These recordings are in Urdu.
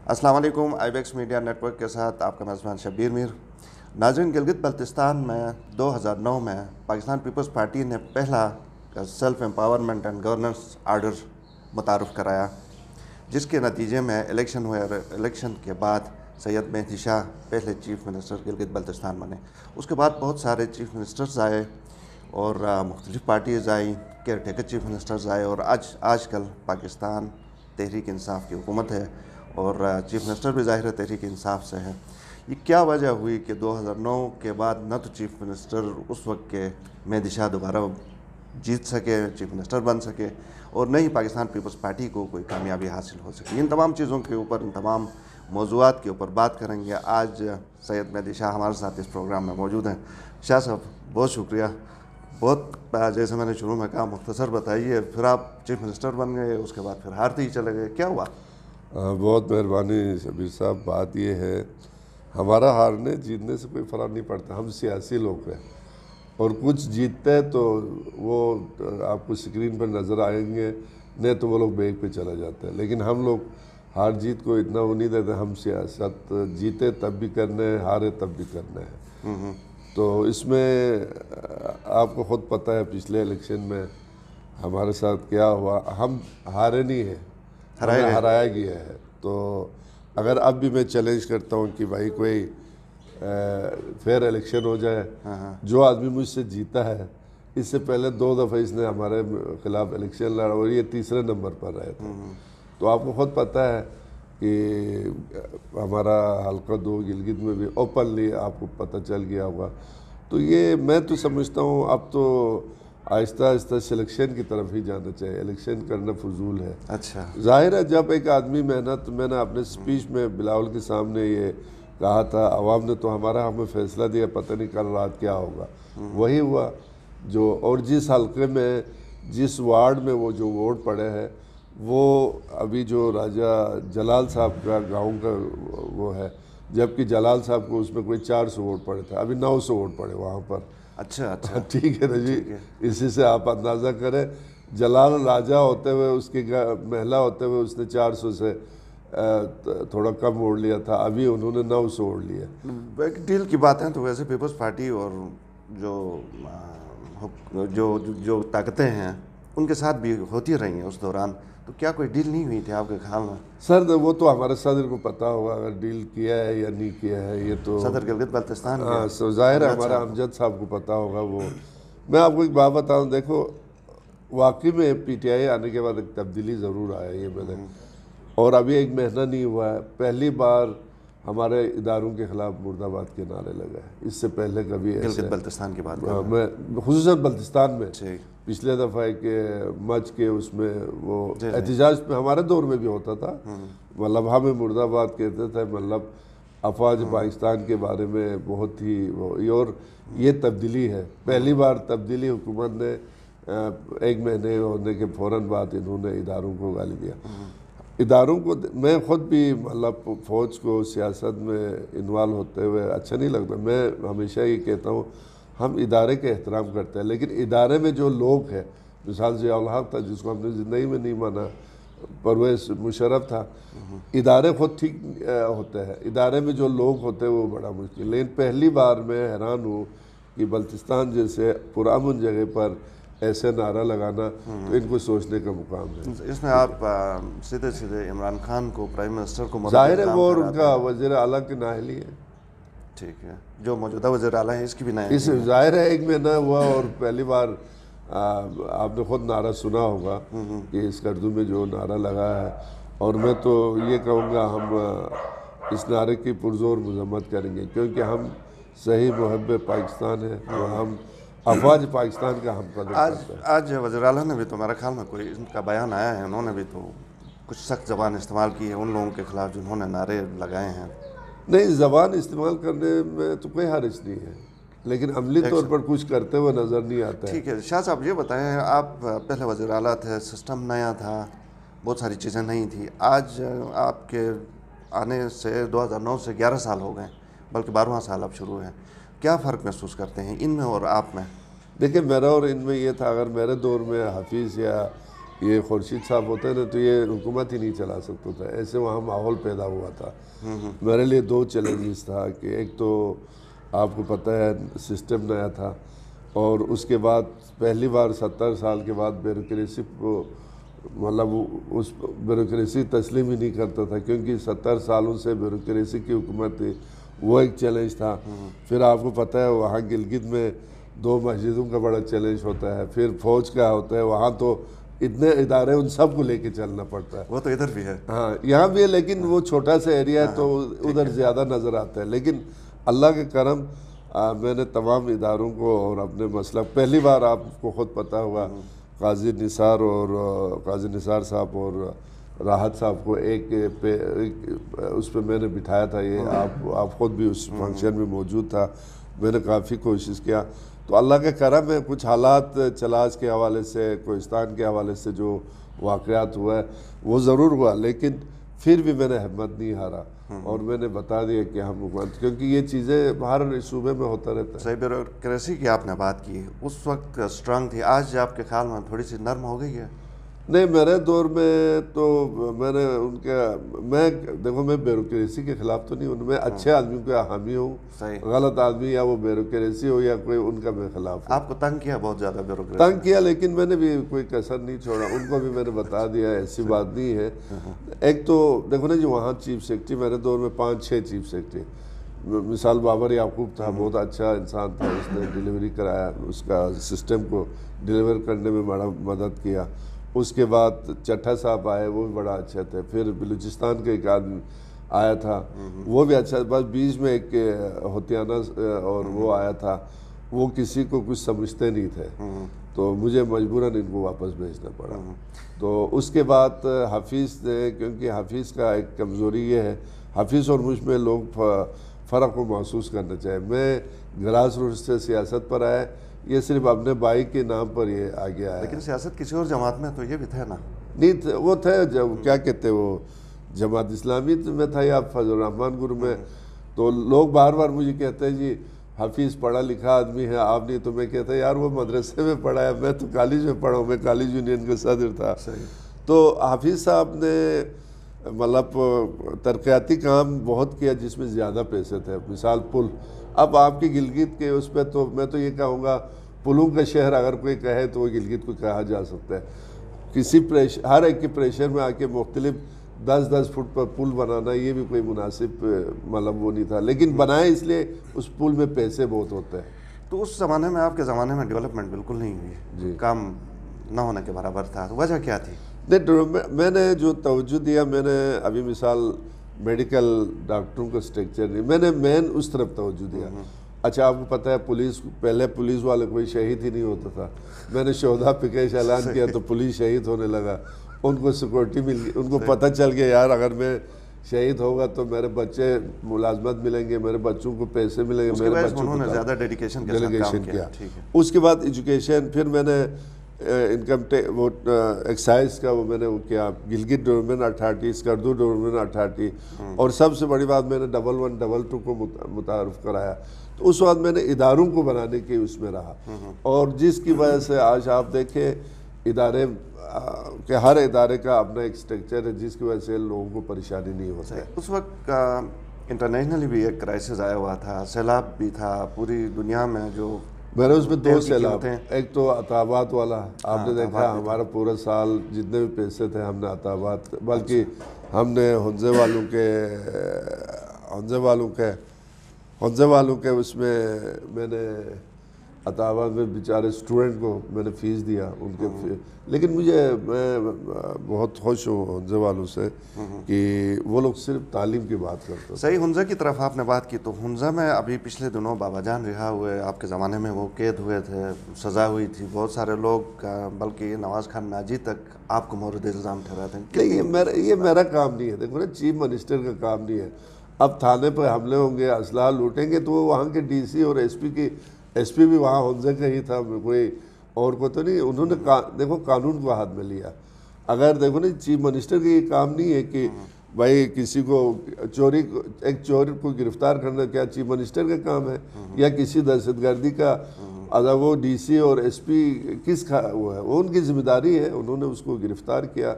السلام علیکم۔ آئی بیکس میڈیا نیٹ ورک کے ساتھ آپ کا میزبان شبیر میر۔ ناظرین، گلگت بلتستان میں 2009 میں پاکستان پیپلز پارٹی نے پہلا self empowerment and governance order متعارف کرایا، جس کے نتیجے میں الیکشن ہوئے اور الیکشن کے بعد سید مہدی شاہ پہلے چیف منسٹر گلگت بلتستان بنے۔ اس کے بعد بہت سارے چیف منسٹرز آئے اور مختلف پارٹیز آئیں، کیئر ٹیکر چیف منسٹرز آئے، اور آج کل پاکستان تحریک انصاف کی حکومت ہے اور چیف منسٹر بھی ظاہر تحریک انصاف سے ہے۔ یہ کیا وجہ ہوئی کہ 2009 کے بعد نہ تو چیف منسٹر اس وقت کے مہدی شاہ دوبارہ جیت سکے، چیف منسٹر بن سکے، اور نہ ہی پاکستان پیپلز پارٹی کو کوئی کامیابی حاصل ہو سکے؟ ان تمام چیزوں کے اوپر، ان تمام موضوعات کے اوپر بات کریں گے۔ آج سید مہدی شاہ ہمارے ساتھ اس پروگرام میں موجود ہیں۔ شاہ صاحب، بہت شکریہ۔ بہت جیسے میں نے شروع میں کہا، مختصر بتائیے، پھر آپ چیف منسٹر بن گئے، اس کے بعد پھر ہارتے ہی چلے گئے، کیا ہوا؟ بہت مہربانی شبیر صاحب۔ بات یہ ہے، ہمارا ہارنے جیتنے سے کوئی فرق نہیں پڑتا، ہم سیاسی لوگ ہیں، اور کچھ جیتتے ہیں تو وہ آپ کو سکرین پر نظر آئیں گے، نہیں تو وہ لوگ بیگ پہ چلا جاتے ہیں۔ لیکن ہم لوگ ہار جیت کو اتنا وہ نہیں دیتے، ہم سیاست جیتے تب بھی کرنے ہیں، ہارے تب بھی کرنے ہیں۔ تو اس میں آپ کو خود پتہ ہے پچھلے الیکشن میں ہمارے ساتھ کیا ہوا۔ ہم ہارے نہیں ہیں، ہمیں ہرایا گیا ہے۔ تو اگر اب بھی میں چیلنج کرتا ہوں کہ بھائی کوئی فیئر الیکشن ہو جائے، جو آدمی مجھ سے جیتا ہے، اس سے پہلے 2 دفعہ اس نے ہمارے خلاف الیکشن لڑا اور یہ تیسرے نمبر پر رہے تھے، تو آپ کو خود پتہ ہے کہ ہمارا حلقہ 2 گلگت میں بھی اوپنلی آپ کو پتہ چل گیا ہوگا۔ تو یہ میں تو سمجھتا ہوں اب تو آہستہ آہستہ سلیکشن کی طرف ہی جانا چاہیے، الیکشن کرنا فضول ہے۔ اچھا، ظاہر ہے جب ایک آدمی محنت، میں نے اپنے سپیچ میں بلاول کے سامنے یہ کہا تھا، عوام نے تو ہمیں فیصلہ دیا، پتہ نہیں کل رات کیا ہوگا۔ وہی ہوا جو، اور جس حلقے میں، جس وارڈ میں وہ جو ووٹ پڑے ہیں، وہ ابھی جو راجہ جلال صاحب کا گاؤں کا وہ ہے، جبکہ جلال صاحب کو اس میں کوئی 400 ووٹ پڑے تھے، ابھی 900 ووٹ پڑے وہاں پر۔ اچھا اچھا، ٹھیک ہے نا جی، اسی سے آپ اندازہ کریں، جلال راجہ ہوتے ہوئے، اس کی محلہ ہوتے ہوئے اس نے 400 سے تھوڑا کم ووٹ لیا تھا، ابھی انہوں نے 900 ووٹ لیا۔ ایک ڈیل کی بات ہے تو ویسے پیپلز پارٹی اور جو طاقتیں ہیں ان کے ساتھ بھی ہوتی رہی ہیں اس دوران، تو کیا کوئی ڈیل نہیں ہوئی تھی آپ کے خیال میں؟ سر وہ تو ہمارے صدر کو پتہ ہوگا اگر ڈیل کیا ہے یا نہیں کیا ہے، یہ تو صدر گلگت بلتستان ظاہر ہے ہمارا امجد صاحب کو پتہ ہوگا۔ وہ میں آپ کو ایک بات بتاؤں، دیکھو واقعی میں پی ٹی آئی آنے کے بعد ایک تبدیلی ضرور آیا، یہ میں نے، اور ابھی ایک مہینہ نہیں ہوا ہے، پہلی بار ہمارے اداروں کے خلاف مرد آباد کے نعرے لگے ہیں۔ اس سے پہلے کبھی ایسے گلگت بلتستان کی بات میں خصوصاً بلتستان میں پچھلے دفعہ ایک مچ کے اس میں وہ احتجاج میں ہمارے دور میں بھی ہوتا تھا، مطلب ہمیں مرد آباد کہتے تھے، مطلب افواج پاکستان کے بارے میں بہت ہی اور یہ تبدیلی ہے، پہلی بار تبدیلی حکومت نے 1 مہینے ہونے کے فوراً بعد انہوں نے اداروں کو گالی دیا۔ اداروں کو میں خود بھی مطلب فوج کو سیاست میں انوالو ہوتے ہوئے اچھا نہیں لگتا، میں ہمیشہ یہ کہتا ہوں ہم ادارے کے احترام کرتے ہیں، لیکن ادارے میں جو لوگ ہیں، مثال ضیاء الحق تھا جس کو ہم نے زندگی میں نہیں مانا، پرویز مشرف تھا، ادارے خود ٹھیک ہوتے ہیں، ادارے میں جو لوگ ہوتے ہیں وہ بڑا مشکل۔ لیکن پہلی بار میں حیران ہوں کہ بلتستان جیسے پرامن جگہ پر ایسے نعرہ لگانا، تو ان کو سوچنے کا مقام ہے۔ اس میں آپ سیدھے عمران خان کو، پرائم منسٹر کو ظاہر ہے وہ اور ان کا وزیر اعلیٰ کی نااہلی ہے۔ ٹھیک ہے، جو موجودہ وزیر اعلیٰ ہیں اس کی بھی نااہلی اس ظاہر ہے 1 مہینہ ہوا، اور پہلی بار آپ نے خود نعرہ سنا ہوگا کہ اس گردوں میں جو نعرہ لگا ہے، اور میں تو یہ کہوں گا ہم اس نعرے کی پرزور مذمت کریں گے، کیونکہ ہم صحیح محب پاکستان ہیں اور ہم افواج پاکستان کا ہم قدر کرتے ہیں۔ آج وزیر اعلیٰ نے بھی تو میرے خیال میں کوئی ان کا بیان آیا ہے، انہوں نے بھی تو کچھ سخت زبان استعمال کی ہے ان لوگوں کے خلاف جنہوں نے نعرے لگائے ہیں۔ نہیں، زبان استعمال کرنے میں تو کوئی حرج نہیں ہے، لیکن عملی طور پر کچھ کرتے ہوئے نظر نہیں آتا ہے۔ ٹھیک ہے، شاہ صاحب یہ بتائیں، آپ پہلے وزیر اعلیٰ تھے، سسٹم نیا تھا، بہت ساری چیزیں نہیں تھیں، آج آپ کے آنے سے 2009 سے 11 سال ہو گئے، بلکہ 12واں سال اب شروع ہے، کیا فرق محسوس کرتے ہیں ان میں اور آپ میں؟ دیکھیں، میرا اور ان میں یہ تھا، اگر میرے دور میں حفیظ یا یہ خورشید صاحب ہوتے ہیں نا تو یہ حکومت ہی نہیں چلا سکتا تھا، ایسے وہاں ماحول پیدا ہوا تھا۔ میرے لیے 2 چیلنجز تھا کہ ایک تو آپ کو پتہ ہے سسٹم نیا تھا، اور اس کے بعد پہلی بار 70 سال کے بعد بیوروکریسی کو مطلب اس بیوروکریسی تسلیم ہی نہیں کرتا تھا، کیونکہ 70 سالوں سے بیوروکریسی کی حکومت تھی، وہ ایک چیلنج تھا۔ پھر آپ کو پتہ ہے وہاں گلگت میں 2 مسجدوں کا بڑا چیلنج ہوتا ہے، پھر فوج کا ہوتا ہے، وہاں تو اتنے ادارے ان سب کو لے کے چلنا پڑتا ہے۔ وہ تو ادھر بھی ہے، ہاں یہاں بھی ہے، لیکن وہ چھوٹا سا ایریا ہے تو ادھر زیادہ نظر آتا ہے۔ لیکن اللہ کے کرم میں نے تمام اداروں کو اور اپنے مسلک، پہلی بار آپ کو خود پتہ ہوگا قاضی نثار صاحب اور راحت صاحب کو ایک اس پہ میں نے بٹھایا تھا، یہ آپ خود بھی اس فنکشن میں موجود تھا۔ میں نے کافی کوشش کیا، تو اللہ کا کرم ہے کچھ حالات چلاس کے حوالے سے، کوہستان کے حوالے سے جو واقعات ہوا ہے وہ ضرور ہوا، لیکن پھر بھی میں نے ہمت نہیں ہارا اور میں نے بتا دیا کہ ہم حکومت، کیونکہ یہ چیزیں ہر صوبے میں ہوتا رہتا ہے۔ صحیح، بیوروکریسی کی آپ نے بات کی، اس وقت اسٹرانگ تھی، آج آپ کے خیال میں تھوڑی سی نرم ہو گئی ہے؟ نہیں، میرے دور میں تو میں نے دیکھو میں بیوروکریسی کے خلاف تو نہیں ہوں، میں اچھے آدمیوں کا حامی ہوں، غلط آدمی یا وہ بیوروکریسی ہو یا کوئی ان کا میں خلاف ہوں۔ آپ کو تنگ کیا بہت زیادہ بیوروکریسی؟ تنگ کیا، لیکن میں نے بھی کوئی کسر نہیں چھوڑا، ان کو بھی میں نے بتا دیا ایسی بات نہیں ہے۔ ایک تو دیکھو نا جو وہاں چیف سیکرٹری، میرے دور میں 5-6 چیف سیکرٹری، مثال بابر یعقوب تھا، بہت اچھا انسان تھا، اس نے ڈیلیوری کرایا، اس کا سسٹم کو ڈیلیور کرنے میں بڑا مدد کیا۔ اس کے بعد چٹھا صاحب آئے، وہ بھی بڑا اچھا تھے۔ پھر بلوچستان کا ایک آدمی آیا تھا، وہ بھی اچھا، بس بیچ میں ایک ہوتیانہ اور وہ آیا تھا، وہ کسی کو کچھ سمجھتے نہیں تھے، تو مجھے مجبوراً ان کو واپس بھیجنا پڑا۔ تو اس کے بعد حفیظ نے، کیونکہ حفیظ کا ایک کمزوری یہ ہے، حفیظ اور مجھ میں لوگ فرق کو محسوس کرنا چاہے۔ میں گراس روٹس سے سیاست پر آیا، یہ صرف اپنے بھائی کے نام پر یہ آ گیا ہے۔ لیکن سیاست کسی اور جماعت میں تو یہ بھی تھے نا؟ نہیں، وہ تھے کیا کہتے وہ جماعت اسلامی میں تھا یا فضل الرحمان گروہ میں، تو لوگ بار بار مجھے کہتے ہیں جی حفیظ پڑھا لکھا آدمی ہے، آپ نہیں، تو میں کہتا یار وہ مدرسے میں پڑھا ہے، میں تو کالج میں پڑھا ہوں، میں کالج یونین کا صدر تھا۔ تو حفیظ صاحب نے مطلب ترقیاتی کام بہت کیا جس میں زیادہ پیسے تھے، مثال پل۔ اب آپ کی گلگت کے اس پہ تو میں تو یہ کہوں گا پلوں کا شہر اگر کوئی کہے تو وہ گلگت کو کہا جا سکتا ہے۔ کسی ہر ایک کے پریشر میں آ کے مختلف 10-10 فٹ پر پل بنانا یہ بھی کوئی مناسب مطلب وہ نہیں تھا، لیکن بنائے اس لیے اس پل میں پیسے بہت ہوتے ہیں۔ تو اس زمانے میں آپ کے زمانے میں ڈیولپمنٹ بالکل نہیں ہوئی جی، کام نہ ہونے کے برابر تھا، وجہ کیا تھی؟ میں نے جو توجہ دیا، میں نے ابھی مثال میڈیکل ڈاکٹروں کا سٹرکچر نہیں، میں نے مین اس طرف توجہ دیا۔ اچھا آپ کو پتہ ہے پہلے پولیس والے کوئی شہید ہی نہیں ہوتا تھا، میں نے شہداء پیکیج اعلان کیا تو پولیس شہید ہونے لگا، ان کو سیکورٹی مل گئی، ان کو پتہ چل گیا یار اگر میں شہید ہوگا تو میرے بچے ملازمت ملیں گے، میرے بچوں کو پیسے ملیں گے، میرے بچوں کو زیادہ ڈیڈیکیشن کے ساتھ کام کیا۔ اس کے بعد ایجوکیشن، پھر میں نے انکم وہ ایکسائز کا وہ میں نے وہ کیا، Gilgit development authority, Skardu development authority, اور سب سے بڑی بات میں نے 11 22 کو متعارف کرایا۔ تو اس وقت میں نے اداروں کو بنانے کے اس میں رہا، اور جس کی وجہ سے آج آپ دیکھیں ادارے کہ ہر ادارے کا اپنا ایک سٹرکچر ہے، جس کی وجہ سے لوگوں کو پریشانی نہیں ہوتا ہے۔ اس وقت انٹرنیشنلی بھی ایک کرائسس آیا ہوا تھا، سیلاب بھی تھا پوری دنیا میں، جو میرے اس میں 2 سیلاب، ایک تو عطابات والا، آپ نے دیکھا ہمارا پورا سال جتنے بھی پیسے تھے ہم نے عطابات، بلکہ ہم نے حنزے والوں کے اس میں میں نے عطابات میں بیچارے اسٹوڈنٹ کو میں نے فیس دیا ان کے، لیکن میں بہت خوش ہوں حنزے والوں سے کہ وہ لوگ صرف تعلیم کی بات کرتے ہیں۔ صحیح، حنزہ کی طرف آپ نے بات کی، تو حنزہ میں ابھی پچھلے دنوں بابا جان رہا ہوئے، آپ کے زمانے میں وہ قید ہوئے تھے، سزا ہوئی تھی، بہت سارے لوگ بلکہ نواز خان ناجی تک آپ کو مورد الزام ٹھہراتے ہیں۔ یہ میرا کام نہیں ہے، دیکھو نا چیف منسٹر کا کام نہیں ہے۔ اب تھانے پر حملے ہوں گے، اسلحہ لوٹیں گے، تو وہ وہاں کے ڈی سی اور ایس پی بھی وہاں حنزے کا ہی تھا، کوئی اور کو تو نہیں۔ انہوں نے دیکھو قانون کو ہاتھ میں لیا۔ اگر دیکھو نا چیف منسٹر کا یہ کام نہیں ہے کہ بھائی کسی کو ایک چور کو گرفتار کرنا کیا چیف منسٹر کا کام ہے، یا کسی دہشت گردی کا اگر وہ ڈی سی اور ایس پی وہ ہے، وہ ان کی ذمہ داری ہے، انہوں نے اس کو گرفتار کیا،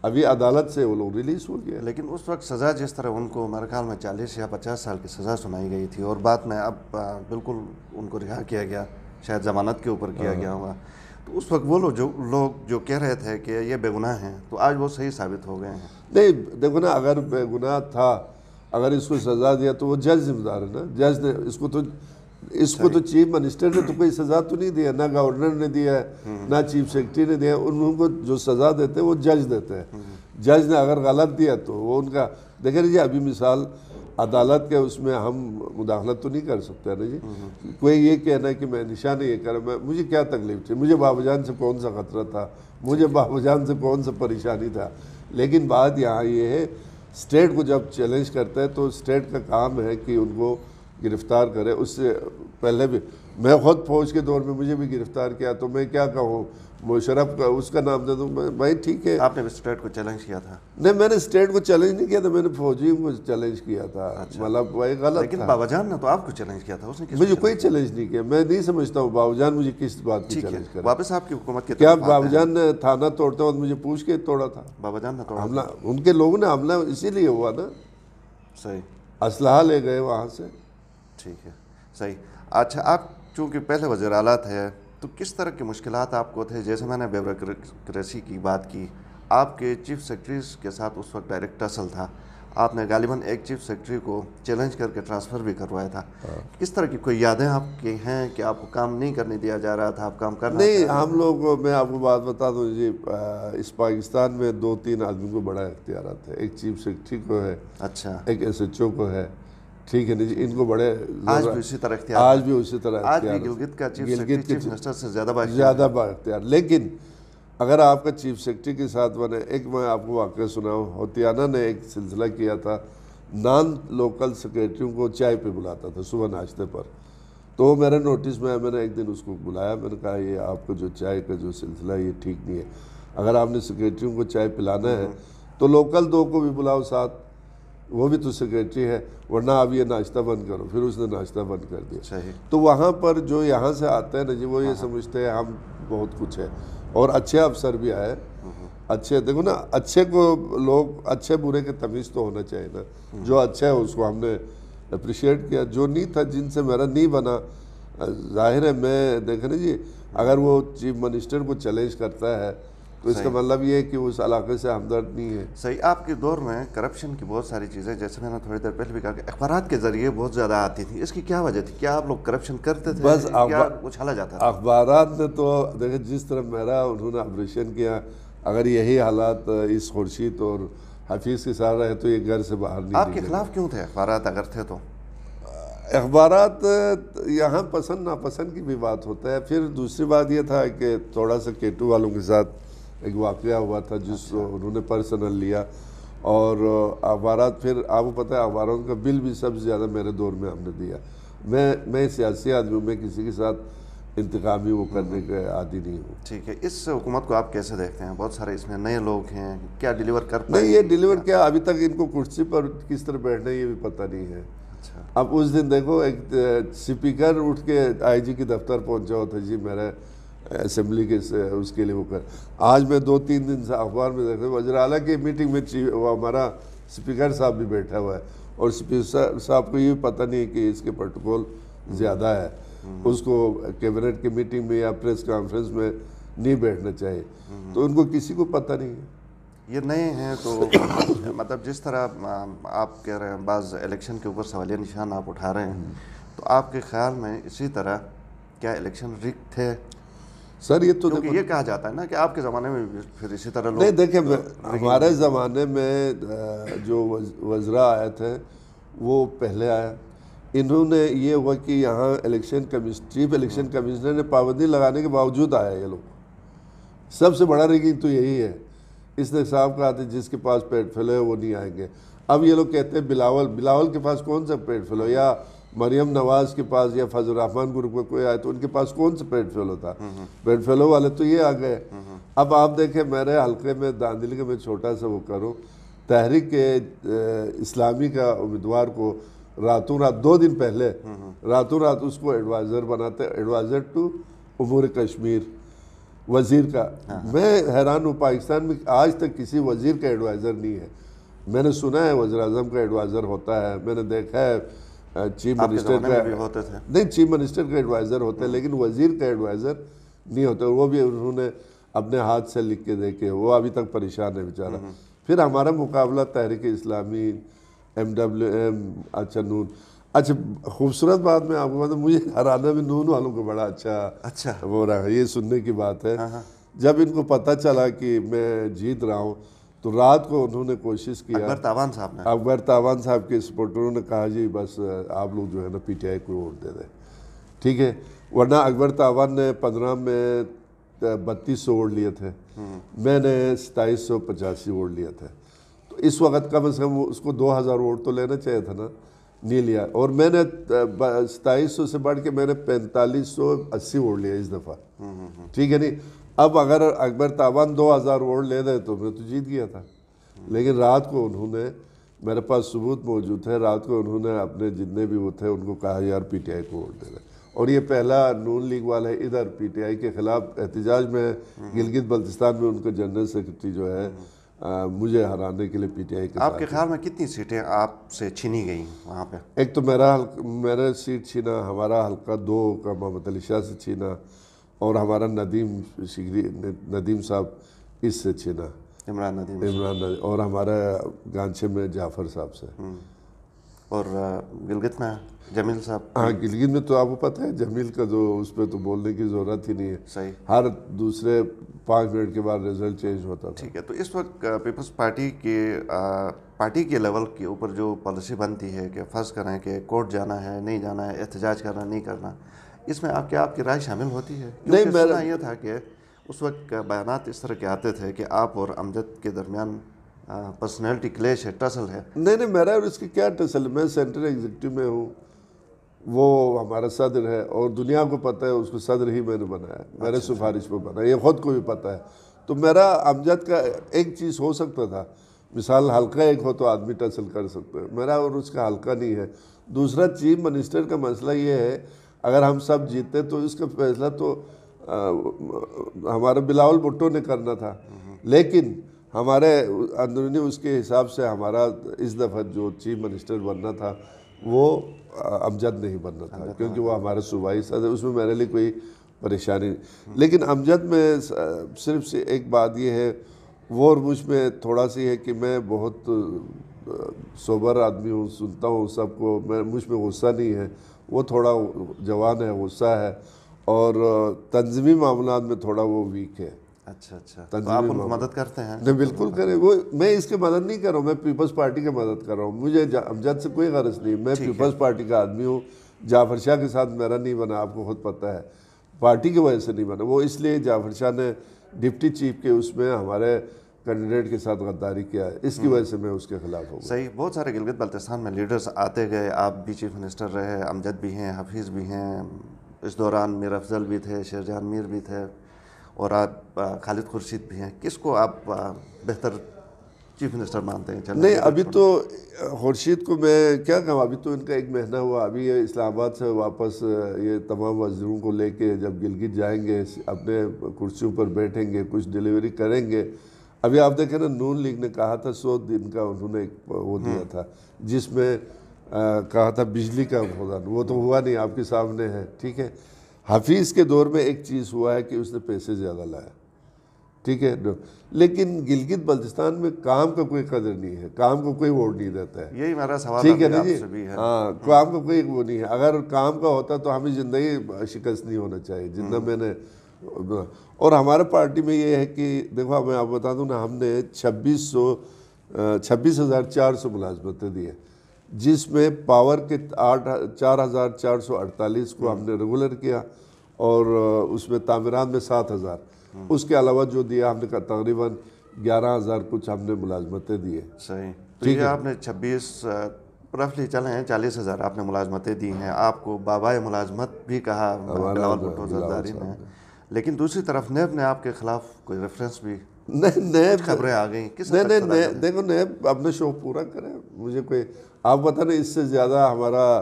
ابھی عدالت سے وہ لوگ ریلیز ہو گیا۔ لیکن اس وقت سزا جس طرح ان کو میرے خیال میں 40 یا 50 سال کی سزا سنائی گئی تھی، اور بعد میں اب بالکل ان کو رہا کیا گیا، شاید ضمانت کے اوپر کیا گیا ہوگا، تو اس وقت وہ لوگ جو کہہ رہے تھے کہ یہ بے گناہ ہیں، تو آج وہ صحیح ثابت ہو گئے ہیں۔ نہیں دیکھو نا، اگر بے گناہ تھا، اگر اس کو سزا دیا تو وہ جج ذمہ دار ہے نا، جج نے اس کو تو چیف منسٹر نے تو کوئی سزا تو نہیں دیا، نہ گورنر نے دیا ہے، نہ چیف سیکرٹری نے دیا، ان کو جو سزا دیتے ہیں وہ جج دیتے ہیں۔ جج نے اگر غلط دیا تو وہ ان کا دیکھیں جی، ابھی مثال عدالت کے اس میں ہم مداخلت تو نہیں کر سکتے نا جی، کوئی یہ کہنا ہے کہ میں نشانہ یہ کر رہا، مجھے کیا تکلیف تھی، مجھے بابا جان سے کون سا خطرہ تھا، مجھے بابا جان سے کون سا پریشانی تھا، لیکن بات یہاں یہ ہے اسٹیٹ کو جب چیلنج کرتا ہے تو اسٹیٹ کا کام ہے کہ ان کو گرفتار کرے۔ اس سے پہلے بھی میں خود فوج کے دور میں مجھے بھی گرفتار کیا، تو میں کیا کہوں، مشرف کا اس کا نام دے دوں بھائی ٹھیک ہے۔ آپ نے بھی اسٹیٹ کو چیلنج کیا تھا؟ نہیں، میں نے اسٹیٹ کو چیلنج نہیں کیا تھا، میں نے فوجیوں کو چیلنج کیا تھا، مطلب وہی غلط لیکن تھا۔ بابا جان نے تو آپ کو چیلنج کیا تھا، اس نے مجھے کوئی چیلنج نہیں کیا، میں نہیں سمجھتا ہوں بابا جان مجھے کس بات کی چیلنج کرے۔ واپس آپ کی حکومت کے کیا طرف بابا جان نے تھانہ توڑتے وقت مجھے پوچھ کے توڑا تھا؟ بابا جان نے توڑا؟ حملہ ان کے لوگوں نے حملہ اسی لیے ہوا نا، صحیح، اسلحہ لے گئے وہاں سے۔ ٹھیک ہے، صحیح۔ اچھا، آپ چونکہ پہلے وزیر اعلیٰ تھے تو کس طرح کے مشکلات آپ کو تھے؟ جیسے میں نے بیوروکریسی کی بات کی، آپ کے چیف سیکرٹریز کے ساتھ اس وقت ڈائریکٹ اصل تھا، آپ نے غالباً ایک چیف سیکرٹری کو چیلنج کر کے ٹرانسفر بھی کروایا تھا، کس طرح کی کوئی یادیں آپ کی ہیں کہ آپ کو کام نہیں کرنے دیا جا رہا تھا، آپ کام کرنا؟ نہیں، ہم لوگ، میں آپ کو بات بتا دوں جی، اس پاکستان میں 2-3 آدمی کو بڑا اختیارات ہے، ایک چیف سیکرٹری کو ہے، اچھا، ایک ایس ایچ او کو ہے، ٹھیک ہے نا جی، ان کو بڑے آج بھی اسی طرح اختیار، آج بھی اسی طرح آج بھی گلگت کا چیف سیکرٹری چیف منسٹر سے زیادہ با اختیار۔ لیکن اگر آپ کا چیف سیکرٹری کے ساتھ بنے، ایک میں آپ کو واقعہ سناؤں، ہوتیانہ نے ایک سلسلہ کیا تھا، نان لوکل سیکرٹریوں کو چائے پہ بلاتا تھا صبح ناشتے پر، تو میرے نوٹس میں میں نے ایک دن اس کو بلایا، میں نے کہا یہ آپ کا جو چائے کا جو سلسلہ ہے یہ ٹھیک نہیں ہے، اگر آپ نے سیکرٹریوں کو چائے پلانا ہے تو لوکل 2 کو بھی بلاؤ ساتھ، وہ بھی تو سیکرٹری ہے، ورنہ آپ یہ ناشتہ بند کرو۔ پھر اس نے ناشتہ بند کر دیا۔ تو وہاں پر جو یہاں سے آتے ہیں نا جی، وہ یہ سمجھتے ہیں ہم بہت کچھ ہے، اور اچھے افسر بھی آئے، اچھے، دیکھو نا، اچھے کو لوگ، اچھے برے کے تمیز تو ہونا چاہیے نا، جو اچھا ہے اس کو ہم نے اپریشیٹ کیا، جو نہیں تھا، جن سے میرا نہیں بنا، ظاہر ہے میں دیکھیں نا جی، اگر وہ چیف منسٹر کو چیلنج کرتا ہے تو اس کا مطلب یہ ہے کہ اس علاقے سے ہمدرد نہیں ہے۔ صحیح۔ آپ کے دور میں کرپشن کی بہت ساری چیزیں، جیسے میں نے تھوڑی دیر پہلے بھی کہا کہ اخبارات کے ذریعے بہت زیادہ آتی تھی، اس کی کیا وجہ تھی؟ کیا آپ لوگ کرپشن کرتے تھے بس یا اچھالا جاتا تھا؟ اخبارات نے تو دیکھیں جس طرح میرا انہوں نے آپریشن کیا، اگر یہی حالات اس خورشید اور حفیظ کے ساتھ رہے تو یہ گھر سے باہر نہیں آپ کے خلاف کیوں تھے اخبارات اگر تھے تو؟ اخبارات یہاں پسند ناپسند کی بھی بات ہوتا ہے۔ پھر دوسری بات یہ تھا کہ تھوڑا سا کیٹو والوں کے ساتھ ایک واقعہ ہوا تھا جس کو انہوں نے پرسنل لیا، اور اخبارات، پھر آپ کو پتہ ہے اخباروں کا بل بھی سب سے زیادہ میرے دور میں ہم نے دیا۔ میں سیاسی آدمی ہوں، میں کسی کے ساتھ انتقامی وہ کرنے کے عادی نہیں ہوں۔ ٹھیک ہے، اس حکومت کو آپ کیسے دیکھتے ہیں؟ بہت سارے اس میں نئے لوگ ہیں، کیا ڈیلیور کر پائے؟ نہیں، یہ ڈیلیور کیا، ابھی تک ان کو کرسی پر کس طرح بیٹھنا ہے یہ بھی پتہ نہیں ہے۔ اب اس دن دیکھو ایک سپیکر اٹھ کے آئی جی کے دفتر پہنچا ہوتا جی میرے اسمبلی کے اس کے لیے وہ کر، آج میں 2-3 دن سے اخبار میں دیکھتا ہوں وزیر اعلیٰ کی میٹنگ میں وہ ہمارا سپیکر صاحب بھی بیٹھا ہوا ہے، اور سپیکر صاحب کو یہ بھی پتہ نہیں ہے کہ اس کے پروٹوکول زیادہ ہے، اس کو کیبنٹ کی میٹنگ میں یا پریس کانفرنس میں نہیں بیٹھنا چاہیے، تو ان کو کسی کو پتہ نہیں ہے۔ یہ نئے ہیں تو مطلب جس طرح آپ کہہ رہے ہیں بعض الیکشن کے اوپر سوالیہ نشان آپ اٹھا رہے ہیں، تو آپ کے خیال میں اسی طرح کیا الیکشن ریگ تھے؟ سر یہ تو یہ کہا جاتا ہے نا کہ آپ کے زمانے میں پھر اسی طرح لوگ، نہیں دیکھیں، ہمارے زمانے میں جو وزراء آئے تھے وہ پہلے آیا، انہوں نے یہ ہوا کہ یہاں چیف الیکشن کمشنر نے پابندی لگانے کے باوجود آیا یہ لوگ، سب سے بڑا ریگنگ تو یہی ہے۔ اس نے صاحب کہا تھا جس کے پاس پیٹ پھیلو ہے وہ نہیں آئیں گے، اب یہ لوگ کہتے ہیں بلاول کے پاس کون سا پیٹ پھیلو، یا مریم نواز کے پاس یا فضل الرحمان گروپ کا کوئی آئے تو ان کے پاس کون سا پیٹ پھیلو تھا، پیٹ پھیلو والے تو یہ آ گئے۔ اب آپ دیکھیں میرے حلقے میں داندلی کے میں چھوٹا سا وہ کروں، تحریک اسلامی کا امیدوار کو راتوں رات 2 دن پہلے راتوں رات اس کو ایڈوائزر بناتے، ایڈوائزر ٹو امور کشمیر، وزیر کا۔ میں حیران ہوں، پاکستان میں آج تک کسی وزیر کا ایڈوائزر نہیں ہے۔ میں نے سنا ہے وزیر اعظم کا ایڈوائزر ہوتا ہے، میں نے دیکھا ہے چیف منسٹر کا، نہیں چیف منسٹر کا ایڈوائزر ہوتا ہے، لیکن وزیر کا ایڈوائزر نہیں ہوتا، وہ بھی انہوں نے اپنے ہاتھ سے لکھ کے دیکھے، وہ ابھی تک پریشان ہے بیچارہ۔ پھر ہمارا مقابلہ تحریک اسلامی، MWM، اچھا نون۔ اچھا خوبصورت بات میں آپ کو بتاؤں، مجھے ہرانا بھی نون والوں کو بڑا اچھا وہ رہا، یہ سننے کی بات ہے۔ جب ان کو پتہ چلا کہ میں جیت رہا ہوں تو رات کو انہوں نے کوشش کیا، اکبر تاوان صاحب کے سپورٹروں نے کہا جی بس آپ لوگ جو ہے نا PTI کو ووٹ دے دیں، ٹھیک ہے، ورنہ اکبر تاوان نے 15 میں 3200 ووٹ لیے تھے، میں نے 2785 ووٹ لیے تھے، تو اس وقت کم از کم اس کو 2000 ووٹ تو لینا چاہیے تھا نا، نہیں لیا، اور میں نے 2700 سے بڑھ کے میں نے 4580 ووٹ لیا اس دفعہ، ٹھیک ہے نہیں۔ اب اگر اکبر تاوان 2000 ووٹ لے دے تو میں تو جیت گیا تھا، لیکن رات کو انہوں نے، میرے پاس ثبوت موجود ہے، رات کو انہوں نے اپنے جتنے بھی وہ تھے ان کو کہا یار PTI کو ووٹ دے دیں، اور یہ پہلا نون لیگ والے ادھر PTI کے خلاف احتجاج میں، گلگت بلتستان میں ان کا جنرل سیکرٹری جو ہے مجھے ہرانے کے لیے PTI کے ساتھ۔ آپ کے خیال میں کتنی سیٹیں آپ سے چھینی گئیں وہاں پہ؟ ایک تو میرا سیٹ چھینا، ہمارا حلقہ 2 کا محمد علی شاہ سے چھینا، اور ہمارا ندیم صاحب اس سے چھینا، عمران ندیم، اور ہمارا گانچے میں جعفر صاحب سے۔ اور گلگت میں جمیل صاحب؟ ہاں گلگت میں تو آپ کو پتہ ہے جمیل کا جو اس پہ تو بولنے کی ضرورت ہی نہیں ہے، صحیح، ہر دوسرے 5 منٹ کے بعد رزلٹ چینج ہوتا تھا۔ ٹھیک ہے، تو اس وقت پیپلز پارٹی کے لیول کے اوپر جو پالیسی بنتی ہے کہ فرض کریں کہ کورٹ جانا ہے نہیں جانا ہے، احتجاج کرنا نہیں کرنا، اس میں آپ کی رائے شامل ہوتی ہے؟ نہیں، میرا یہ تھا کہ اس وقت بیانات اس طرح کے آتے تھے کہ آپ اور امجد کے درمیان پرسنالٹی کلیش ہے، ٹسل ہے۔ نہیں میرا اور اس کی کیا ٹسل ہے، میں سینٹرل ایگزیکٹو میں ہوں، وہ ہمارا صدر ہے، اور دنیا کو پتہ ہے اس کو صدر ہی میں نے بنایا، میرے سفارش پہ بنا، یہ خود کو بھی پتہ ہے۔ تو میرا امجد کا ایک چیز ہو سکتا تھا، مثال حلقہ ایک ہو تو آدمی ٹسل کر سکتا ہے، میرا اور اس کا حلقہ نہیں ہے۔ دوسرا چیف منسٹر کا مسئلہ یہ ہے، اگر ہم سب جیتے تو اس کا فیصلہ تو ہمارے بلاول بھٹو نے کرنا تھا، لیکن ہمارے اندرونی اس کے حساب سے ہمارا اس دفعہ جو چیف منسٹر بننا تھا وہ امجد نہیں بننا تھا، کیونکہ وہ ہمارے صوبائی صدر، اس میں میرے لیے کوئی پریشانی نہیں۔ لیکن امجد میں صرف سے ایک بات یہ ہے، وہ اور مجھ میں تھوڑا سی ہے کہ میں بہت سوبر آدمی ہوں، سنتا ہوں سب کو، مجھ میں غصہ نہیں ہے، وہ تھوڑا جوان ہے، غصہ ہے، اور تنظیمی معاملات میں تھوڑا وہ ویک ہے۔ اچھا، تو آپ ان کو مدد کرتے ہیں؟ نہیں بالکل کریں، وہ میں اس کی مدد نہیں کر رہا ہوں، میں پیپلز پارٹی کی مدد کر رہا ہوں، مجھے امجد سے کوئی غرض نہیں، میں پیپلز پارٹی کا آدمی ہوں۔ جعفر شاہ کے ساتھ میرا نہیں بنا، آپ کو خود پتہ ہے، پارٹی کی وجہ سے نہیں بنا، وہ اس لیے جعفر شاہ نے ڈپٹی چیف کے اس میں ہمارے کینڈیڈیٹ کے ساتھ غداری کیا ہے، اس کی وجہ سے میں اس کے خلاف ہوں۔ صحیح، بہت سارے گلگت بلتستان میں لیڈرز آتے گئے، آپ بھی چیف منسٹر رہے، امجد بھی ہیں، حفیظ بھی ہیں، اس دوران میر افضل بھی تھے، شیرجہان میر بھی تھے، اور آپ خالد خورشید بھی ہیں، کس کو آپ بہتر چیف منسٹر مانتے ہیں؟ نہیں ابھی تو خورشید کو میں کیا کہوں، ابھی تو ان کا 1 مہینہ ہوا، ابھی یہ اسلام آباد سے واپس یہ تمام وزیروں کو لے کے جب گلگت جائیں گے، اپنے کرسیوں پر بیٹھیں گے، کچھ ڈیلیوری کریں گے۔ ابھی آپ دیکھیں نا، نون لیگ نے کہا تھا 100 دن کا انہوں نے وہ دیا تھا، جس میں کہا تھا بجلی کا فوزان، وہ تو ہوا نہیں، آپ کے سامنے ہے، ٹھیک ہے۔ حفیظ کے دور میں ایک چیز ہوا ہے کہ اس نے پیسے زیادہ لایا، ٹھیک ہے، لیکن گلگت بلتستان میں کام کا کوئی قدر نہیں ہے، کام کو کوئی ووٹ نہیں دیتا ہے، یہی میرا سوال ٹھیک ہے نا جی، بھی ہے۔ ہاں کام کا کوئی وہ نہیں ہے، اگر کام کا ہوتا تو ہمیں زندگی شکست نہیں ہونا چاہیے، جتنا میں نے، اور ہمارے پارٹی میں یہ ہے کہ دیکھو میں آپ بتا دوں نا، ہم نے 26,400 ملازمتیں دی ہیں، جس میں پاور کے 4,448 کو ہم نے ریگولر کیا، اور اس میں تعمیرات میں 7,000، اس کے علاوہ جو دیا ہم نے تقریباً 11,000 کچھ ہم نے ملازمتیں دی ہیں۔ صحیح، تو یہ آپ نے 26 رفلی چلے ہیں 40,000 آپ نے ملازمتیں دی ہیں، آپ کو بابائے ملازمت بھی کہا بلاول بھٹو زرداری نے، لیکن دوسری طرف نیب نے آپ کے خلاف کوئی ریفرنس بھی نہیں نئے خبریں آ گئیں کس نہیں نہیں نئے دیکھو نئے اپنا شوق پورا کریں. مجھے کوئی آپ پتہ نہیں اس سے زیادہ ہمارا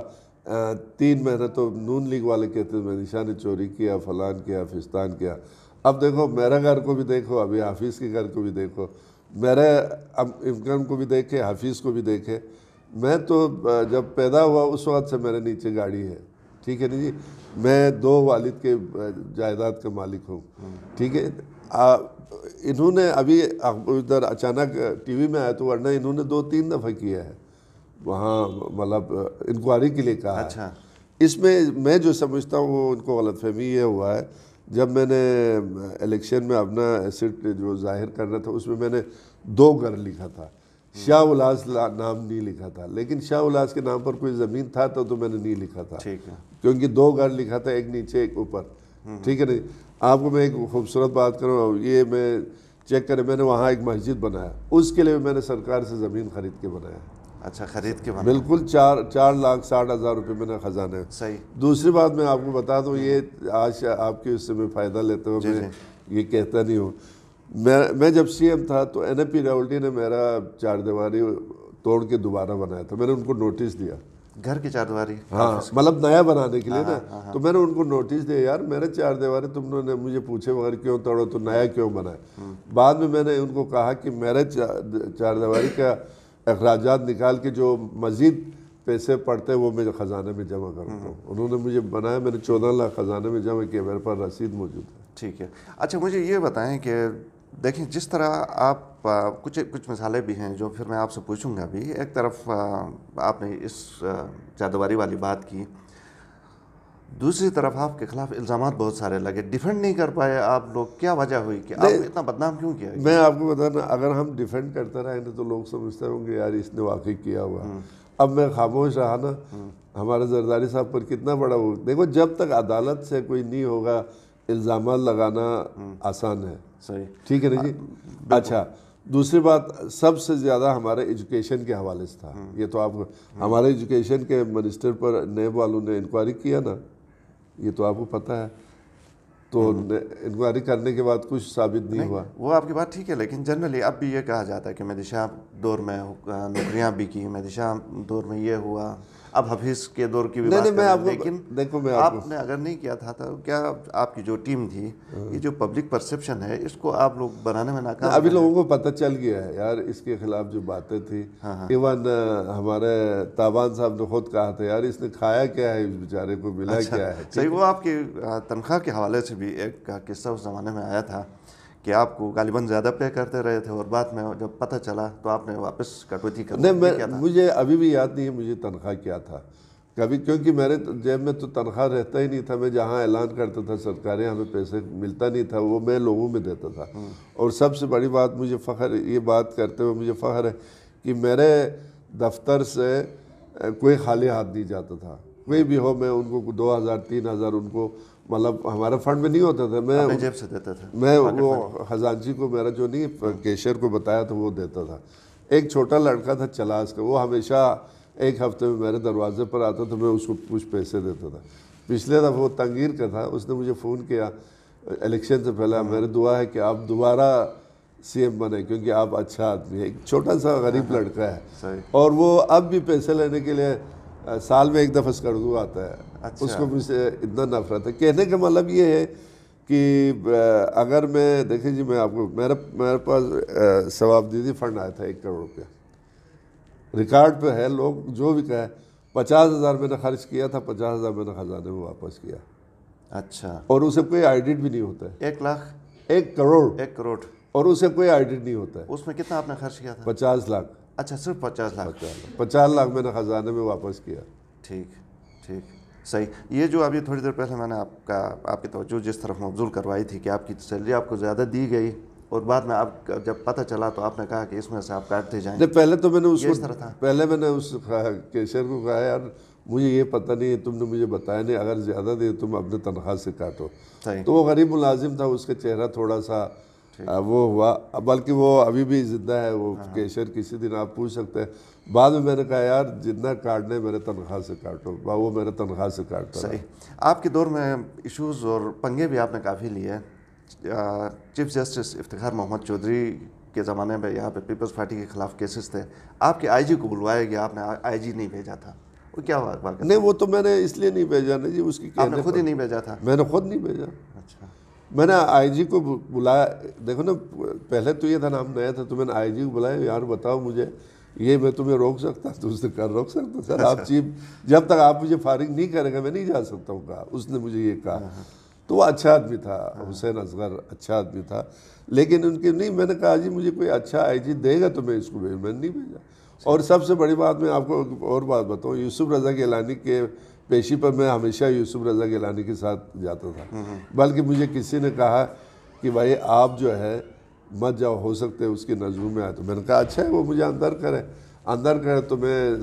3 مہینے تو نون لیگ والے کہتے ہیں میں نشان چوری کیا فلان کیا فستان کیا. اب دیکھو میرا گھر کو بھی دیکھو, ابھی حافظ کے گھر کو بھی دیکھو, میرے امکان کو بھی دیکھے, حافظ کو بھی دیکھے. میں تو جب پیدا ہوا اس وقت سے میرے نیچے گاڑی ہے, ٹھیک ہے نا جی. میں 2 والد کے جائیداد کا مالک ہوں, ٹھیک ہے. انہوں نے ابھی ادھر اچانک ٹی وی میں آیا تو ورنہ انہوں نے 2-3 دفعہ کیا ہے وہاں, مطلب انکوائری کے لیے کہا ہے. اچھا اس میں جو سمجھتا ہوں وہ ان کو غلط فہمی یہ ہوا ہے. جب میں نے الیکشن میں اپنا ایسٹ جو ظاہر کرنا تھا اس میں نے 2 گھر لکھا تھا, شاہ الاس نام نہیں لکھا تھا, لیکن شاہ الاس کے نام پر کوئی زمین تھا تو میں نے نہیں لکھا تھا, ٹھیک ہے, کیونکہ 2 گھر لکھا تھا, ایک نیچے ایک اوپر, ٹھیک ہے نا. آپ کو میں ایک خوبصورت بات کروں, یہ میں چیک کریں, میں نے وہاں ایک مسجد بنایا, اس کے لیے میں نے سرکار سے زمین خرید کے بنایا. اچھا خرید کے بنا, بالکل 4,60,000 روپے میں نے خزانے. صحیح. دوسری بات میں آپ کو بتا دوں, یہ آج آپ کے اس سے میں فائدہ لیتا ہوں, میں یہ کہتا نہیں ہوں. میں جب سی ایم تھا تو این اے پی راولٹی نے میرا 4 دیواری توڑ کے دوبارہ بنایا تھا. میں نے ان کو نوٹس دیا, گھر کی 4 دیواری, ہاں مطلب نیا بنانے کے لیے نا. تو میں نے ان کو نوٹس دیا, یار میرے 4 دیواری تم نے مجھے پوچھے بغیر کیوں توڑو, تو نیا کیوں بنایا. بعد میں نے ان کو کہا کہ میرے 4 دیواری کا اخراجات نکال کے جو مزید پیسے پڑتے ہیں وہ میں خزانے میں جمع کرتا ہوں. انہوں نے مجھے بنایا, میں نے 14 لاکھ خزانے میں جمع کیا, میرے پاس رسید موجود ہے. ٹھیک ہے. اچھا مجھے یہ بتائیں کہ دیکھیں جس طرح آپ کچھ مثالیں بھی ہیں جو پھر میں آپ سے پوچھوں گا ابھی. ایک طرف آپ نے اس 4 دیواری والی بات کی, دوسری طرف آپ کے خلاف الزامات بہت سارے لگے, ڈیفینڈ نہیں کر پائے آپ لوگ, کیا وجہ ہوئی کہ آپ اتنا بدنام کیوں کیا؟ میں آپ کو بتانا, اگر ہم ڈیفینڈ کرتے رہیں گے تو لوگ سمجھتے ہوں گے یار اس نے واقعی کیا ہوا. اب میں خاموش رہا نا, ہمارے زرداری صاحب پر کتنا بڑا ہو. دیکھو جب تک عدالت سے کوئی نہیں ہوگا الزامات لگانا آسان ہے, صحیح, ٹھیک ہے نا جی. اچھا دوسری بات, سب سے زیادہ ہمارے ایجوکیشن کے حوالے سے تھا. یہ تو آپ ہمارے ایجوکیشن کے منسٹر پر نیب والوں نے انکوائری کیا نا, یہ تو آپ کو پتہ ہے. تو انکوائری کرنے کے بعد کچھ ثابت نہیں ہوا. وہ آپ کی بات ٹھیک ہے, لیکن جنرلی اب بھی یہ کہا جاتا ہے کہ مہدی شاہ دور میں نوکریاں بھی کی, مہدی شاہ دور میں یہ ہوا, اب حفیظ کے دور کی بھی بات کریں. لیکن دیکھو میں آپ نے اگر نہیں کیا تھا تو کیا آپ کی جو ٹیم تھی, یہ جو پبلک پرسپشن ہے اس کو آپ لوگ بنانے میں ناکام؟ ابھی لوگوں کو پتہ چل گیا ہے یار اس کے خلاف جو باتیں تھی. ایون ہمارے تابان صاحب نے خود کہا تھا یار اس نے کھایا کیا ہے, اس بیچارے کو ملا کیا ہے. صحیح. وہ آپ کی تنخواہ کے حوالے سے بھی ایک قصہ اس زمانے میں آیا تھا کہ آپ کو غالباً زیادہ پے کرتے رہے تھے, اور بعد میں جب پتہ چلا تو آپ نے واپس کٹوتی کر دی. مجھے ابھی بھی یاد نہیں ہے مجھے تنخواہ کیا تھا کبھی, کیونکہ میرے جیب میں تو تنخواہ رہتا ہی نہیں تھا. میں جہاں اعلان کرتا تھا سرکاریں ہمیں پیسے ملتا نہیں تھا, وہ میں لوگوں میں دیتا تھا. اور سب سے بڑی بات مجھے فخر, یہ بات کرتے ہوئے مجھے فخر ہے کہ میرے دفتر سے کوئی خالی ہاتھ نہیں جاتا تھا. کوئی بھی ہو, میں ان کو 2,000-3,000 ان کو, مطلب ہمارا فنڈ میں نہیں ہوتا تھا, میں جیب سے دیتا تھا. میں وہ خزانچی کو میرا جو نہیں کیشر کو بتایا تھا وہ دیتا تھا. ایک چھوٹا لڑکا تھا چلاس کا, وہ ہمیشہ ایک ہفتے میں میرے دروازے پر آتا تھا, میں اس کو کچھ پیسے دیتا تھا. پچھلے دفعہ وہ تنگیر کا تھا, اس نے مجھے فون کیا الیکشن سے پہلے, میری دعا ہے کہ آپ دوبارہ سی ایم بنے کیونکہ آپ اچھا آدمی ہے. ایک چھوٹا سا غریب لڑکا ہے, اور وہ اب بھی پیسے لینے کے لیے سال میں ایک دفعہ اسکردو آتا ہے. اس کو مجھ سے اتنا نفرت ہے. کہنے کا مطلب یہ ہے کہ اگر میں دیکھیں جی, میں آپ کو میرے پاس ثوابدیدی فنڈ آیا تھا 1 کروڑ روپیہ, ریکارڈ پہ ہے, لوگ جو بھی کہے. 50,000 میں نے خرچ کیا تھا, 50,000 میں نے خزانے میں واپس کیا. اچھا, اور اسے کوئی آڈٹ بھی نہیں ہوتا ہے. 1 لاکھ 1 کروڑ 1 کروڑ اور اسے کوئی آڈٹ نہیں ہوتا ہے. اس میں کتنا آپ نے خرچ کیا تھا؟ 50 لاکھ. اچھا, صرف 50 لاکھ. 50 لاکھ میں نے خزانے میں واپس کیا. ٹھیک, صحیح. یہ جو ابھی تھوڑی دیر پہلے میں نے آپ کی توجہ جس طرف مبذول کروائی تھی کہ آپ کی سیلری آپ کو زیادہ دی گئی, اور بعد میں آپ جب پتہ چلا تو آپ نے کہا کہ اس میں سے آپ کاٹتے جائیں. پہلے تو میں نے میں نے اس کیشر کو کہا یار مجھے یہ پتہ نہیں ہے, تم نے مجھے بتایا نہیں, اگر زیادہ دے تم اپنے تنخواہ سے کاٹو. تو وہ غریب ملازم تھا, اس کا چہرہ تھوڑا سا وہ ہوا, بلکہ وہ ابھی بھی زندہ ہے وہ کیشر, کسی دن آپ پوچھ سکتے ہیں. بعد میں نے کہا یار جتنا کاٹنے میرے تنخواہ سے کاٹو, وہ میرے تنخواہ سے کاٹتا. صحیح. آپ کے دور میں ایشوز اور پنگے بھی آپ نے کافی لیے, چیف جسٹس افتخار محمد چودھری کے زمانے میں یہاں پہ پیپلز پارٹی کے خلاف کیسز تھے, آپ کے آئی جی کو بلوایا گیا, آپ نے آئی جی نہیں بھیجا تھا, وہ کیا بات؟ نہیں وہ تو میں نے اس لیے نہیں بھیجا نا جی, اس کی آپ نے خود ہی نہیں بھیجا تھا؟ میں نے خود نہیں بھیجا. اچھا, میں نے آئی جی کو بلایا, دیکھو نا پہلے تو یہ تھا نام نیا تھا, تو میں نے آئی جی کو بلایا, یار بتاؤ مجھے یہ میں تمہیں روک سکتا, تو اس نے کہا روک سکتا سر آپ چیف, جب تک آپ مجھے فارغ نہیں کریں گے میں نہیں جا سکتا ہوں, کہا اس نے مجھے یہ کہا. تو وہ اچھا آدمی تھا, حسین اصغر اچھا آدمی تھا, لیکن ان کے نہیں, میں نے کہا جی مجھے کوئی اچھا آئی جی دے گا تو میں اس کو میں نے نہیں بھیجا. اور سب سے بڑی بات میں آپ کو اور بات بتاؤں, یوسف رضا گیلانی کے پیشی پر میں ہمیشہ یوسف رضا گیلانی کے ساتھ جاتا تھا, بلکہ مجھے کسی نے کہا کہ بھائی آپ جو ہے مت جاؤ, ہو سکتے اس کی نظروں میں آئے, تو میں نے کہا اچھا ہے وہ مجھے اندر کرے تو میں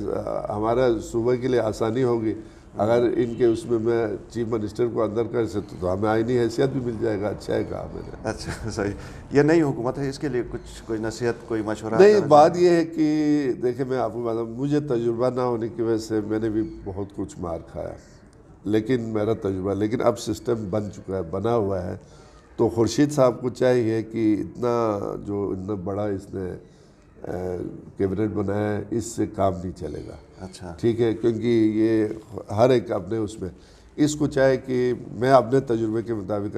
ہمارا صوبے کے لیے آسانی ہوگی, اگر ان کے اس میں چیف منسٹر کو اندر کر سکتا تو ہمیں آئینی حیثیت بھی مل جائے گا. اچھا ہے کہا میں نے. اچھا صحیح, یہ نئی حکومت ہے, اس کے لیے کوئی نصیحت, کوئی مشورہ؟ نہیں, بات یہ ہے کہ دیکھیں میں آپ کو بتاؤں, مجھے تجربہ نہ ہونے کی وجہ سے میں نے بھی بہت کچھ مار کھایا, لیکن میرا تجربہ, لیکن اب سسٹم بن چکا ہے, بنا ہوا ہے, تو خورشید صاحب کو چاہیے کہ اتنا بڑا اس نے کیبنٹ بنایا ہے, اس سے کام نہیں چلے گا. اچھا ٹھیک ہے, کیونکہ یہ ہر ایک اپنے اس میں, اس کو چاہے کہ میں اپنے تجربے کے مطابق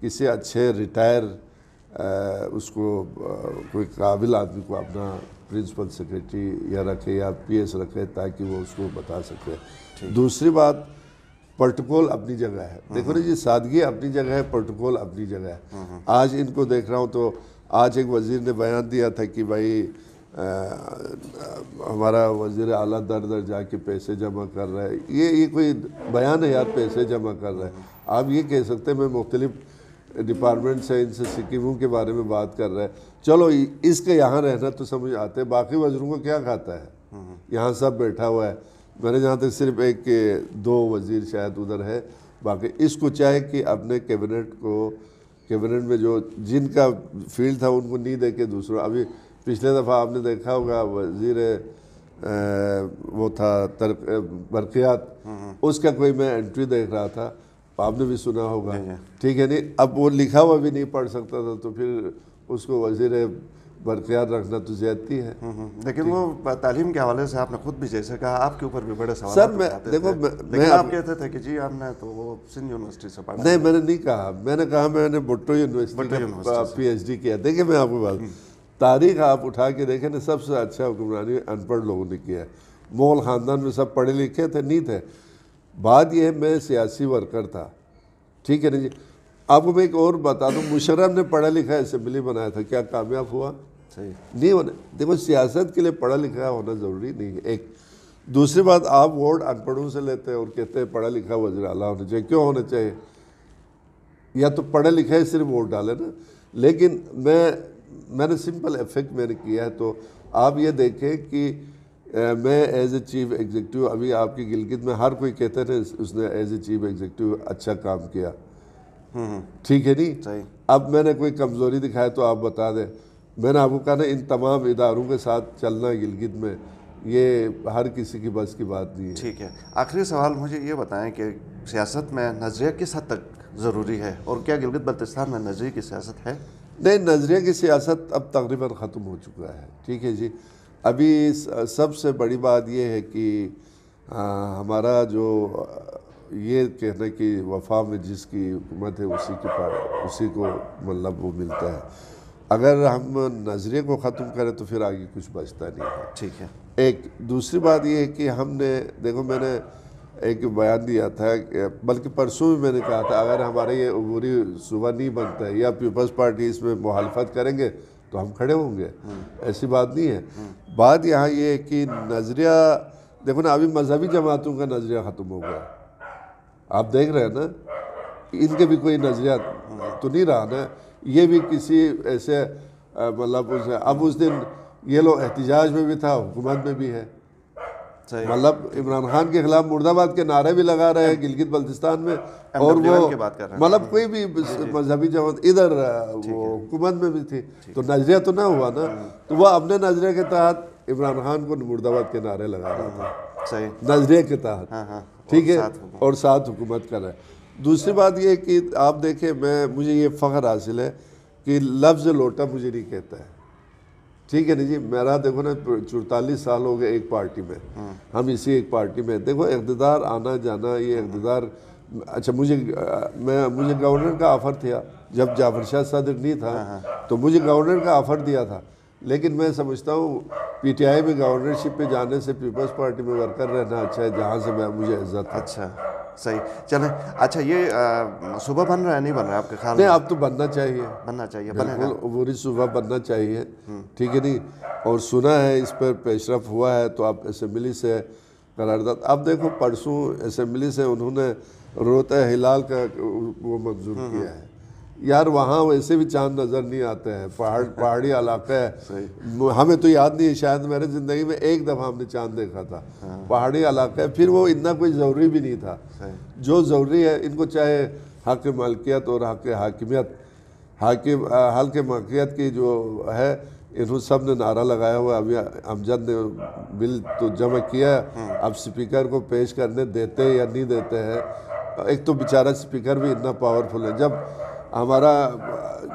کسی اچھے ریٹائر اس کو کوئی قابل آدمی کو اپنا پرنسپل سیکریٹری یا رکھے یا پی ایس رکھے, تاکہ وہ اس کو بتا سکے. دوسری بات, پروٹوکول اپنی جگہ ہے, دیکھو نا جی, سادگی اپنی جگہ ہے, پروٹوکول اپنی جگہ ہے. آج ان کو دیکھ رہا ہوں تو آج ایک وزیر نے بیان دیا تھا کہ بھائی ہمارا وزیر اعلیٰ در در جا کے پیسے جمع کر رہا ہے. یہ کوئی بیان ہے یار, پیسے جمع کر رہا ہے؟ آپ یہ کہہ سکتے ہیں میں مختلف ڈپارٹمنٹ سے ان سے سکیموں کے بارے میں بات کر رہا ہے, چلو اس کے یہاں رہنا تو سمجھ آتے ہیں, باقی وزیروں کو کیا کھاتا ہے, یہاں سب بیٹھا ہوا ہے. میں نے جہاں تک صرف ایک دو وزیر شاید ادھر ہے, باقی اس کو چاہے کہ اپنے کیبنٹ میں جو جن کا فیلڈ تھا ان کو نہیں دے کے دوسروں. ابھی پچھلے دفعہ آپ نے دیکھا ہوگا وزیر وہ تھا برقیات, اس کا کوئی میں انٹری دیکھ رہا تھا, آپ نے بھی سنا ہوگا, ٹھیک ہے نہیں, اب وہ لکھا ہوا بھی نہیں پڑھ سکتا تھا, تو پھر اس کو وزیر برقیات رکھنا تو زیادتی ہے. لیکن وہ تعلیم کے حوالے سے آپ نے خود بھی جیسے کہا, آپ کے اوپر بھی بڑے سوال سر میں دیکھو, لیکن آپ کہتے تھے کہ جی ہم نے تو وہ سندھ یونیورسٹی سے پڑھا. نہیں, میں نے نہیں کہا, میں نے کہا میں نے بھٹو یونیورسٹی کا پی ایچ ڈی کیا. دیکھیں میں آپ کو بات, تاریخ آپ اٹھا کے دیکھیں نا, سب سے اچھا حکمرانی ان پڑھ لوگوں نے کیا ہے. مغل خاندان میں سب پڑھے لکھے تھے نہیں تھے. بات یہ ہے میں سیاسی ورکر تھا, ٹھیک ہے نا جی. آپ کو میں ایک اور بتا دوں, مشرف نے پڑھا لکھا اسمبلی بنایا تھا, کیا کامیاب ہوا؟ نہیں ہونا. دیکھو سیاست کے لیے پڑھا لکھا ہونا ضروری نہیں ہے, ایک. دوسری بات, آپ ووٹ ان پڑھوں سے لیتے ہیں اور کہتے ہیں پڑھا لکھا وزیر اعلیٰ ہونا چاہیے. کیوں ہونا چاہیے؟ یا تو پڑھے لکھے ہی صرف ووٹ ڈالے نا. لیکن میں نے سمپل افیکٹ میں نے کیا ہے. تو آپ یہ دیکھیں کہ میں ایز اے چیف ایگزیکٹو, ابھی آپ کی گلگت میں ہر کوئی کہتے تھے اس نے ایز اے چیف ایگزیکٹو اچھا کام کیا, ٹھیک ہے نہیں. اب میں نے کوئی کمزوری دکھایا تو آپ بتا دیں. میں نے آپ کو کہا نا, ان تمام اداروں کے ساتھ چلنا گلگت میں یہ ہر کسی کی بس کی بات نہیں ہے. ٹھیک ہے, آخری سوال مجھے یہ بتائیں کہ سیاست میں نظریہ کس حد تک ضروری ہے, اور کیا گلگت بلتستان میں نظریے کی سیاست ہے؟ نہیں, نظریے کی سیاست اب تقریباً ختم ہو چکا ہے, ٹھیک ہے جی. ابھی سب سے بڑی بات یہ ہے کہ ہمارا جو یہ کہنا کہ وفا میں جس کی حکومت ہے اسی کو مطلب وہ ملتا ہے. اگر ہم نظریے کو ختم کریں تو پھر آگے کچھ بچتا نہیں ہے. ٹھیک ہے. ایک دوسری بات یہ ہے کہ ہم نے دیکھو, میں نے ایک بیان دیا تھا, بلکہ پرسوں بھی میں نے کہا تھا, اگر ہمارے یہ عبوری صوبہ نہیں بنتا ہے یا پیپلز پارٹی اس میں مخالفت کریں گے تو ہم کھڑے ہوں گے. ایسی بات نہیں ہے. بات یہاں یہ ہے کہ نظریہ دیکھو نا, ابھی مذہبی جماعتوں کا نظریہ ختم ہو گیا. آپ دیکھ رہے ہیں نا, ان کے بھی کوئی نظریہ تو نہیں رہا نا. یہ بھی کسی ایسے مطلب اب اس دن یہ لوگ احتجاج میں بھی تھا, حکومت میں بھی ہے. مطلب عمران خان کے خلاف مرد آباد کے نعرے بھی لگا رہے ہیں گلگت بلتستان میں, اور وہ مطلب کوئی بھی مذہبی جماعت ادھر وہ حکومت میں بھی تھی. تو نظریہ تو نہ ہوا نا. تو وہ اپنے نظریے کے تحت عمران خان کو مرد آباد کے نعرے لگا رہا تھا, نظریے کے تحت, ٹھیک ہے, اور ساتھ حکومت کر رہا ہے. دوسری بات یہ کہ آپ دیکھیں مجھے یہ فخر حاصل ہے کہ لفظ لوٹا مجھے نہیں کہتا ہے، ٹھیک ہے نا جی. میرا دیکھو نا 44 سال ہو گئے ایک پارٹی میں، ہم اسی ایک پارٹی میں. دیکھو اقتدار آنا جانا، یہ اقتدار، اچھا مجھے گورنر کا آفر تھا جب جعفر شاہ صدر نہیں تھا، تو مجھے گورنر کا آفر دیا تھا. لیکن میں سمجھتا ہوں پی ٹی آئی میں گورنرشپ پہ جانے سے پیپلز پارٹی میں ورکر رہنا اچھا ہے، جہاں سے مجھے عزت ہے. اچھا صحیح. چلیں اچھا، یہ صوبہ بن رہا ہے نہیں بن رہا آپ کے خیال نہیں، میں؟ اب تو بننا چاہیے، بننا چاہیے، بنے گا. بالکل عبوری صوبہ بننا چاہیے، ٹھیک ہے نہیں. اور سنا ہے اس پر پیش رفت ہوا ہے، تو اب اسمبلی سے قرارداد. اب دیکھو پرسوں اسمبلی سے انہوں نے روتا ہلال کا وہ منظور کیا ہے. یار وہاں ویسے بھی چاند نظر نہیں آتے ہیں، پہاڑی علاقہ ہے. ہمیں تو یاد نہیں ہے، شاید میرے زندگی میں ایک دفعہ ہم نے چاند دیکھا تھا. پہاڑی علاقہ ہے، پھر وہ اتنا کوئی ضروری بھی نہیں تھا. جو ضروری ہے ان کو چاہے حق ملکیت اور حق حاکمیت، حق ملکیت کی جو ہے، انہوں سب نے نعرہ لگایا ہوا. ابھی امجد نے بل تو جمع کیا، اب سپیکر کو پیش کرنے دیتے یا نہیں دیتے ہیں. ایک تو بیچارہ سپیکر بھی اتنا پاورفل ہے، جب ہمارا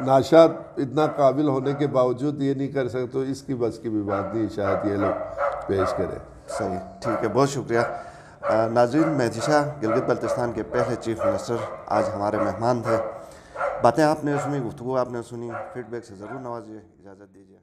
ناشاد اتنا قابل ہونے کے باوجود یہ نہیں کر سکتے، تو اس کی بس کی بھی بات نہیں شاید یہ لوگ پیش کریں. صحیح، ٹھیک ہے، بہت شکریہ. ناظرین، مہدی شاہ گلگت بلتستان کے پہلے چیف منسٹر آج ہمارے مہمان تھے. باتیں آپ نے سنی، گفتگو آپ نے سنی، فیڈ بیک سے ضرور نوازیے. اجازت دیجیے.